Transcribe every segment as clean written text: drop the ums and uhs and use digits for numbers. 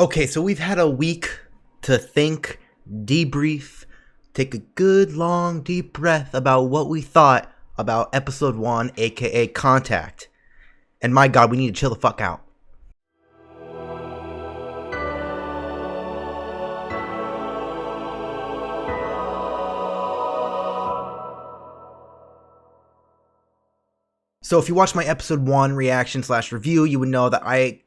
Okay, so we've had a week to think, debrief, take a good long deep breath about what we thought about episode 1, aka Contact. And my god, we need to chill the fuck out. So if you watched my episode 1 reaction / review, you would know that I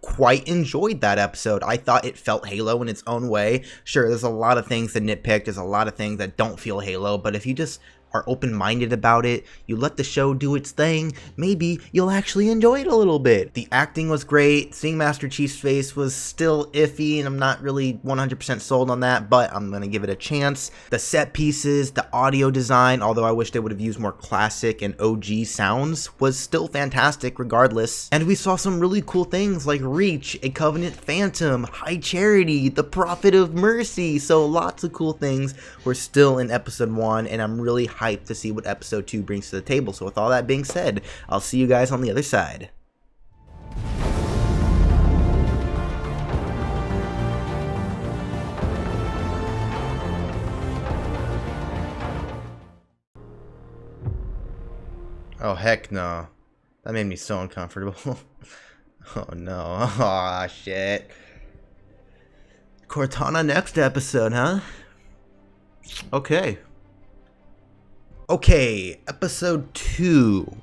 quite enjoyed that episode. I thought it felt Halo in its own way. Sure, there's a lot of things to nitpick, there's a lot of things that don't feel Halo, but if you just are open-minded about it, you let the show do its thing, maybe you'll actually enjoy it a little bit. The acting was great, seeing Master Chief's face was still iffy, and I'm not really 100% sold on that, but I'm gonna give it a chance. The set pieces, the audio design, although I wish they would have used more classic and OG sounds, was still fantastic regardless. And we saw some really cool things like Reach, a Covenant Phantom, High Charity, the Prophet of Mercy, so lots of cool things were still in episode 1, and I'm really hyped to see what episode 2 brings to the table. So with all that being said, I'll see you guys on the other side. Oh heck no. That made me so uncomfortable. Oh no. Aw, shit. Cortana next episode, huh? Okay. Okay, episode 2.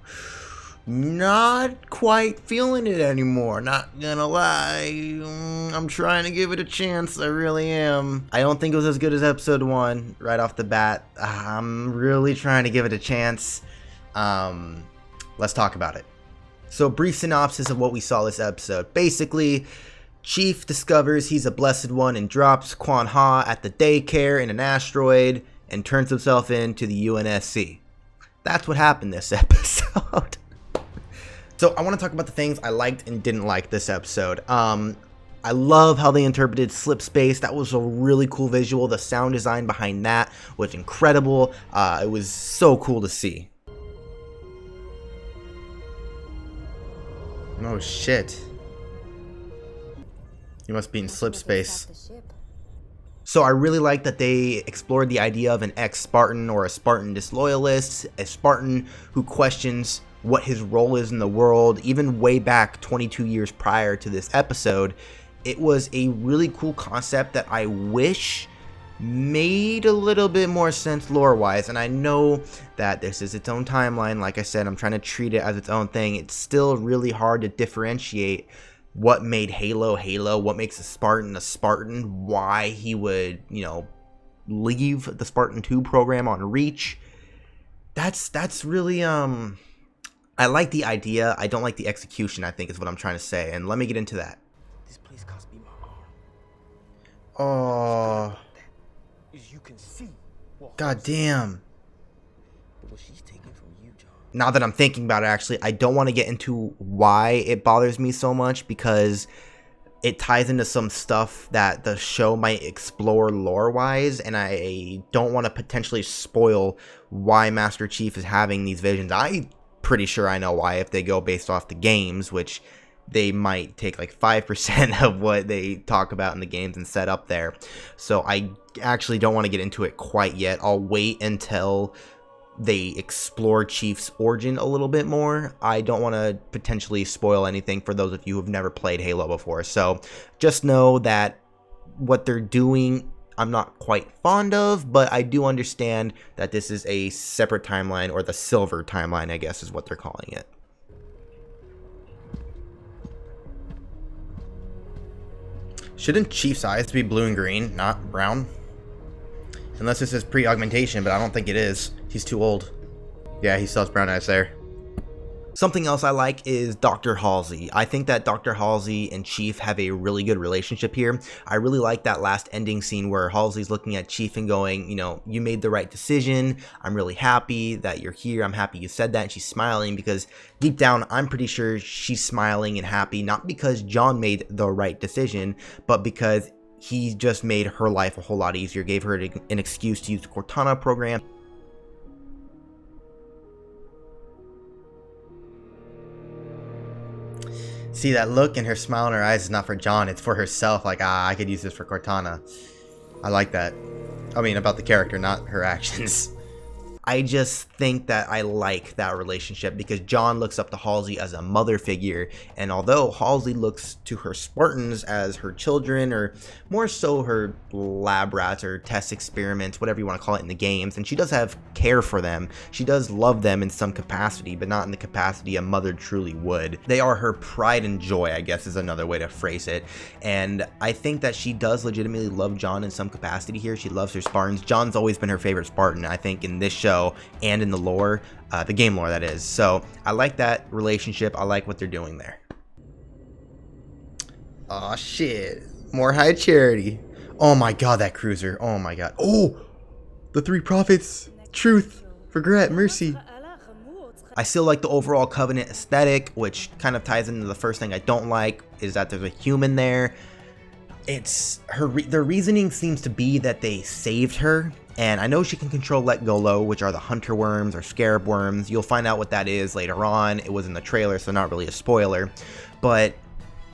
Not quite feeling it anymore, not gonna lie. I'm trying to give it a chance, I really am. I don't think it was as good as episode 1 right off the bat. I'm really trying to give it a chance. Let's talk about it. So, brief synopsis of what we saw this episode. Basically, Chief discovers he's a blessed one and drops Quan Ha at the daycare in an asteroid and turns himself into the UNSC. That's what happened this episode. So I want to talk about the things I liked and didn't like this episode. I love how they interpreted slip space. That was a really cool visual. The sound design behind that was incredible. It was so cool to see. Oh shit. You must be in slip space. So I really like that they explored the idea of an ex-Spartan or a Spartan disloyalist, a Spartan who questions what his role is in the world, even way back 22 years prior to this episode. It was a really cool concept that I wish made a little bit more sense lore-wise, and I know that this is its own timeline. Like I said, I'm trying to treat it as its own thing. It's still really hard to differentiate what made Halo Halo, what makes a Spartan, why he would, leave the Spartan 2 program on Reach. That's really, I like the idea, I don't like the execution, I think is what I'm trying to say, and let me get into that. This place cost me my arm. Oh. As you can see. God damn. What she's taking from you, John. Now that I'm thinking about it, actually, I don't want to get into why it bothers me so much, because it ties into some stuff that the show might explore lore-wise, and I don't want to potentially spoil why Master Chief is having these visions. I'm pretty sure I know why if they go based off the games, which they might take like 5% of what they talk about in the games and set up there. So I actually don't want to get into it quite yet. I'll wait until they explore Chief's origin a little bit more. I don't want to potentially spoil anything for those of you who have never played Halo before. So just know that what they're doing, I'm not quite fond of, but I do understand that this is a separate timeline, or the silver timeline, I guess is what they're calling it. Shouldn't Chief's eyes be blue and green, not brown? Unless this is pre-augmentation, but I don't think it is. He's too old. Yeah, he still has brown eyes there. Something else I like is Dr. Halsey. I think that Dr. Halsey and Chief have a really good relationship here. I really like that last ending scene where Halsey's looking at Chief and going, you made the right decision. I'm really happy that you're here. I'm happy you said that. And she's smiling because deep down, I'm pretty sure she's smiling and happy, not because John made the right decision, but because he just made her life a whole lot easier, gave her an excuse to use the Cortana program. See that look in her smile in her eyes is not for John, it's for herself. Like, I could use this for Cortana. I like that. I mean, about the character, not her actions. I just think that I like that relationship because John looks up to Halsey as a mother figure, and although Halsey looks to her Spartans as her children, or more so her lab rats or test experiments, whatever you want to call it in the games, and she does have care for them, she does love them in some capacity, but not in the capacity a mother truly would. They are her pride and joy, I guess is another way to phrase it, and I think that she does legitimately love John in some capacity here. She loves her Spartans. John's always been her favorite Spartan, I think, in this show and in the lore, the game lore that is. So I like that relationship. I like what they're doing there. Oh shit, more High Charity. Oh my god, that cruiser. Oh my god. Oh, the three prophets: truth, regret, mercy. I still like the overall Covenant aesthetic, which kind of ties into the first thing I don't like, is that there's a human there. It's her their reasoning seems to be that they saved her, and I know she can control Let Go Low, which are the hunter worms or scarab worms. You'll find out what that is later on. It was in the trailer, so not really a spoiler, but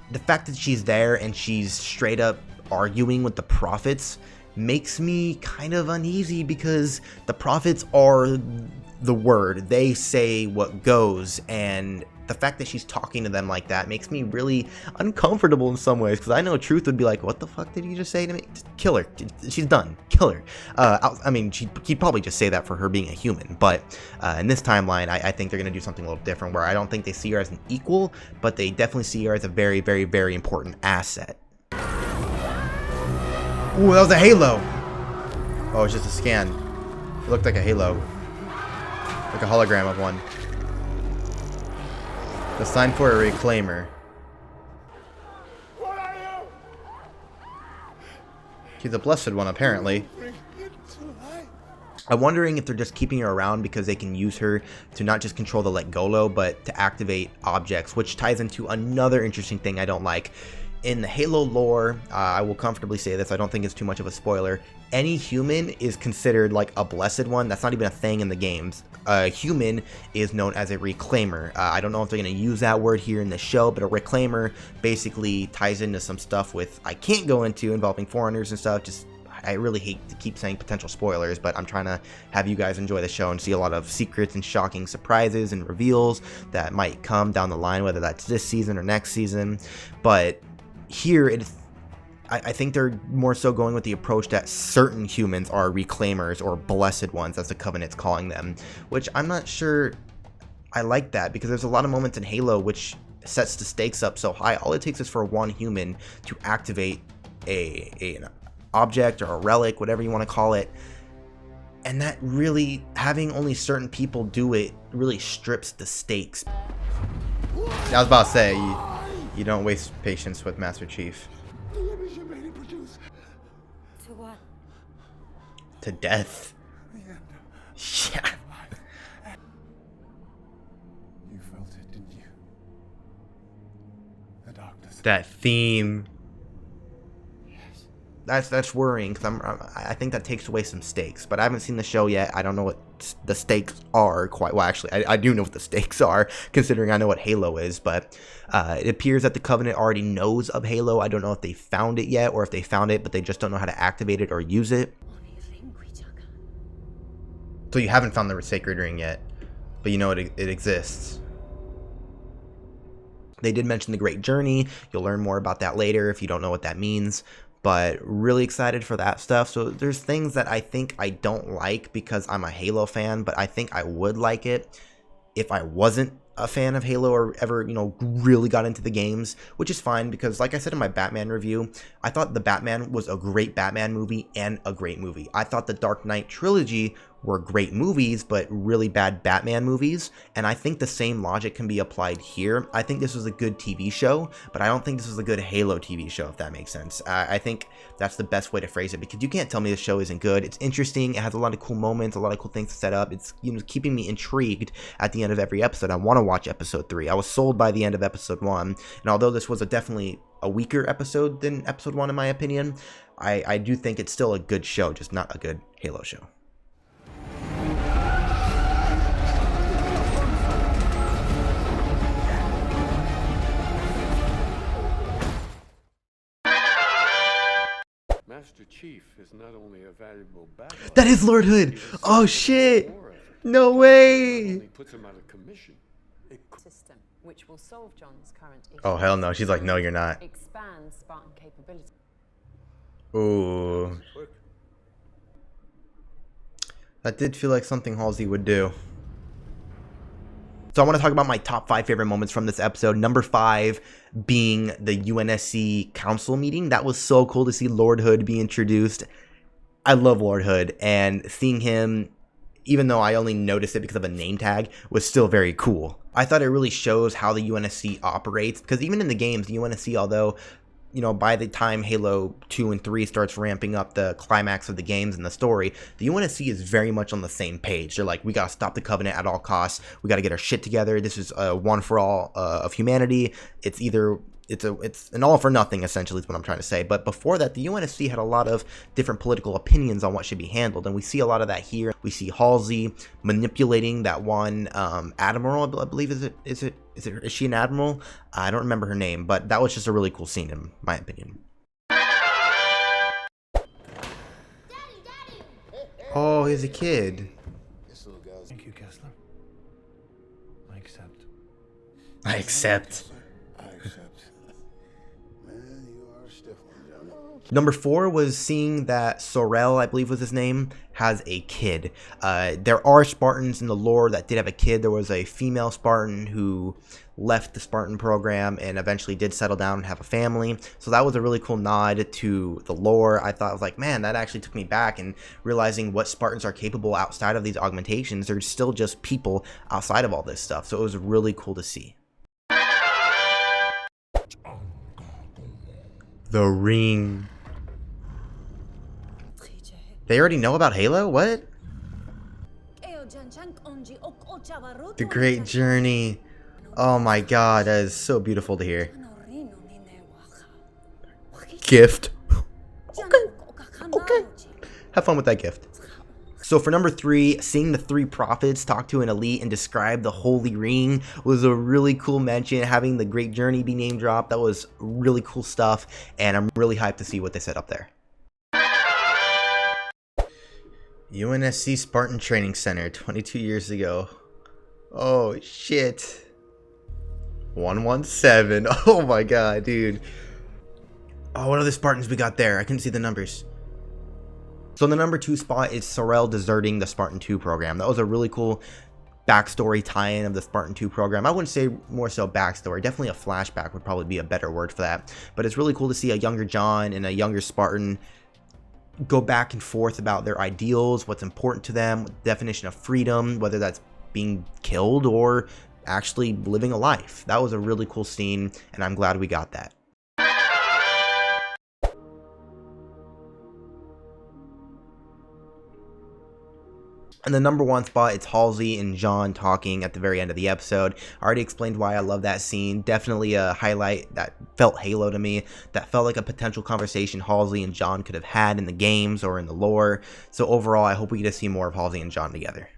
the fact that she's there and she's straight up arguing with the prophets makes me kind of uneasy, because the prophets are the word. They say what goes, and the fact that she's talking to them like that makes me really uncomfortable in some ways, because I know Truth would be like, what the fuck did you just say to me? Just kill her. She's done. Kill her. I mean, he'd probably just say that for her being a human, but in this timeline, I think they're going to do something a little different, where I don't think they see her as an equal, but they definitely see her as a very, very, very important asset. Ooh, that was a halo. Oh, it's just a scan. It looked like a halo. Like a hologram of one. The sign for a reclaimer. What are you? She's a blessed one, apparently. I'm wondering if they're just keeping her around because they can use her to not just control the Let Go Low, but to activate objects, which ties into another interesting thing I don't like. In the Halo lore, I will comfortably say this, I don't think it's too much of a spoiler, any human is considered like a blessed one. That's not even a thing in the games. A human is known as a reclaimer. I don't know if they're going to use that word here in the show, but a reclaimer basically ties into some stuff with, I can't go into, involving foreigners and stuff. Just, I really hate to keep saying potential spoilers, but I'm trying to have you guys enjoy the show and see a lot of secrets and shocking surprises and reveals that might come down the line, whether that's this season or next season. But here, I think they're more so going with the approach that certain humans are reclaimers, or blessed ones, as the Covenant's calling them, which I'm not sure I like that, because there's a lot of moments in Halo which sets the stakes up so high. All it takes is for one human to activate an object or a relic, whatever you want to call it, and that really, having only certain people do it, really strips the stakes. I was about to say, you don't waste patience with Master Chief. The image you made him produce. To what? To death. The end. Yeah. You felt it, didn't you? The darkness. That theme. Yes. That's worrying, because I think that takes away some stakes. But I haven't seen the show yet. I don't know what the stakes are quite. Well, actually, I do know what the stakes are, considering I know what Halo is. But it appears that the Covenant already knows of Halo. I don't know if they found it yet, or if they found it but they just don't know how to activate it or use it. So you haven't found the Sacred Ring yet, but you know it exists. They did mention the Great Journey. You'll learn more about that later if you don't know what that means. But really excited for that stuff. So there's things that I think I don't like because I'm a Halo fan, but I think I would like it if I wasn't a fan of Halo or ever, really got into the games, which is fine, because like I said in my Batman review, I thought the Batman was a great Batman movie and a great movie. I thought the Dark Knight trilogy were great movies, but really bad Batman movies, and I think the same logic can be applied here. I think this was a good TV show, but I don't think this was a good Halo TV show, if that makes sense. I think that's the best way to phrase it, because you can't tell me this show isn't good. It's interesting, it has a lot of cool moments, a lot of cool things to set up. It's keeping me intrigued at the end of every episode. I want to watch episode 3. I was sold by the end of episode 1, and although this was definitely a weaker episode than episode 1 in my opinion, I do think it's still a good show, just not a good Halo show. Master Chief is not only a valuable battle. That is Lord Hood. Oh shit. No way. Puts him out of commission. System, which will solve John's current issue. Oh hell no. She's like, no, you're not. Expand Spartan capability. Ooh. That did feel like something Halsey would do. So I want to talk about my top 5 favorite moments from this episode. Number 5 being the UNSC council meeting. That was so cool to see Lord Hood be introduced. I love Lord Hood, and seeing him, even though I only noticed it because of a name tag, was still very cool. I thought it really shows how the UNSC operates, because even in the games, the UNSC, although, you know, by the time Halo 2 and 3 starts ramping up the climax of the games and the story, the UNSC is very much on the same page. They're like, we gotta stop the Covenant at all costs. We gotta get our shit together. This is a one for all of humanity. It's either it's an all for nothing, essentially, is what I'm trying to say. But before that, the UNSC had a lot of different political opinions on what should be handled, and we see a lot of that here. We see Halsey manipulating that one admiral, I believe. Is she an admiral? I don't remember her name, but that was just a really cool scene, in my opinion. Oh, he's a kid. Thank you, Kessler. I accept. I accept. Man, you are a stiff one, Johnny. Number 4 was seeing that Sorel, I believe was his name, has a kid. There are Spartans in the lore that did have a kid. There was a female Spartan who left the Spartan program and eventually did settle down and have a family. So that was a really cool nod to the lore. I thought, I was like, man, that actually took me back, and realizing what Spartans are capable outside of these augmentations. They're still just people outside of all this stuff. So it was really cool to see. The ring. They already know about Halo? What? The Great Journey. Oh my god, that is so beautiful to hear. Gift. Okay. Have fun with that gift. So for number 3, seeing the 3 prophets talk to an elite and describe the Holy Ring was a really cool mention. Having the Great Journey be name dropped, that was really cool stuff, and I'm really hyped to see what they set up there. UNSC Spartan Training Center, 22 years ago. Oh shit. 117. Oh my god, dude. Oh, what other Spartans we got there? I couldn't see the numbers. So the number 2 spot is Sorel deserting the Spartan 2 program. That was a really cool backstory tie-in of the Spartan 2 program. I wouldn't say more so backstory. Definitely a flashback would probably be a better word for that. But it's really cool to see a younger John and a younger Spartan go back and forth about their ideals, what's important to them, definition of freedom, whether that's being killed or actually living a life. That was a really cool scene, and I'm glad we got that. And the number 1 spot, it's Halsey and John talking at the very end of the episode. I already explained why I love that scene. Definitely a highlight that felt Halo to me. That felt like a potential conversation Halsey and John could have had in the games or in the lore. So overall, I hope we get to see more of Halsey and John together.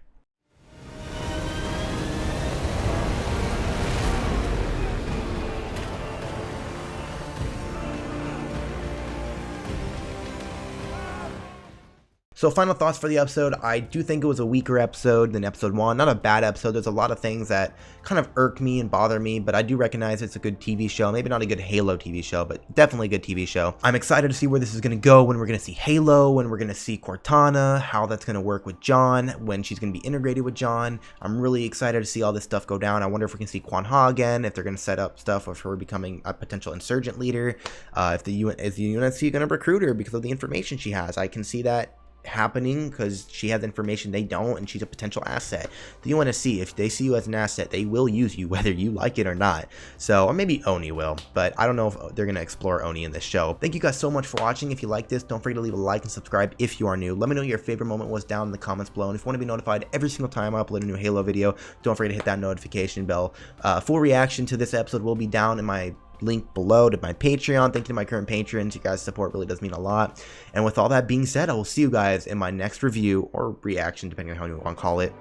So final thoughts for the episode. I do think it was a weaker episode than episode 1. Not a bad episode. There's a lot of things that kind of irk me and bother me, but I do recognize it's a good TV show. Maybe not a good Halo TV show, but definitely a good TV show. I'm excited to see where this is going to go, when we're going to see Halo, when we're going to see Cortana, how that's going to work with John, when she's going to be integrated with John. I'm really excited to see all this stuff go down. I wonder if we can see Quan Ha again, if they're going to set up stuff of her becoming a potential insurgent leader, is the UNSC going to recruit her because of the information she has. I can see that happening because she has information they don't, and she's a potential asset. The UNSC, if they see you as an asset, they will use you whether you like it or not. So, or maybe Oni will, but I don't know if they're going to explore Oni in this show. Thank you guys so much for watching. If you like this, don't forget to leave a like and subscribe if you are new. Let me know what your favorite moment was down in the comments below, and if you want to be notified every single time I upload a new Halo video, don't forget to hit that notification bell. Full reaction to this episode will be down in my link below to my Patreon. Thank you to my current patrons. You guys' support really does mean a lot. And with all that being said, I will see you guys in my next review or reaction, depending on how you want to call it,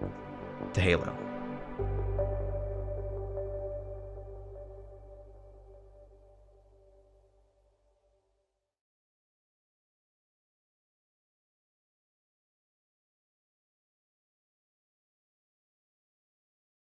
to Halo.